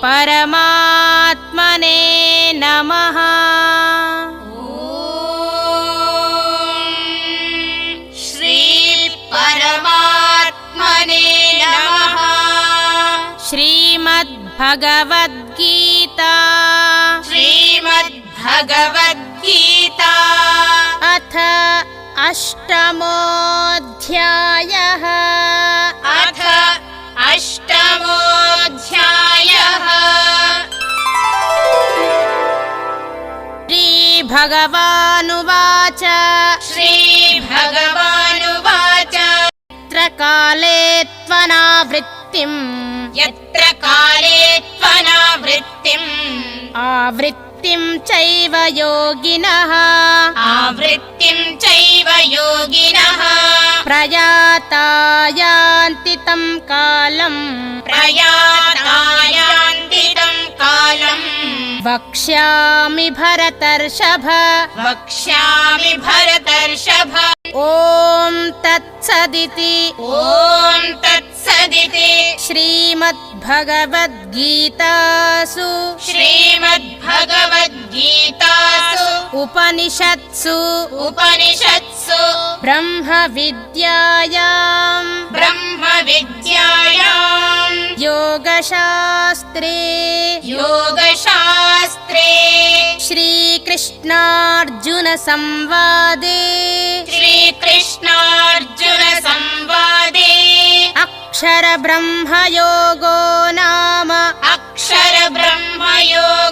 परमात्मने नमः। श्री परमात्मने नमः। श्रीमद्भगवद्गीता श्रीमद्भगवद्गीता अथ अष्टमोऽध्यायः। अथ अष्टमोऽध्यायः। श्रीभगवानुवाच श्रीभगवानुवाच यत्र काले त्वनावृत्तिम् यत्र काले त्वनावृत्तिम् आवृत्तिं चैव योगिनः आवृत्तिं चैव योगिनः प्रयाता यान्ति तं कालम् प्रयाता यान्ति तं कालम् वक्ष्यामि भरतर्षभ वक्ष्यामि भरतर्षभ। ॐ तत्सदिति ॐ तत्सदिति श्रीमद्भगवद्गीतासु श्रीमद्भगवद्गीतासु उपनिषत्सु ब्रह्मविद्यायां योगशास्त्रे श्रीकृष्णार्जुन संवादे अक्षरब्रह्मयोगो नाम अक्षरब्रह्मयोगो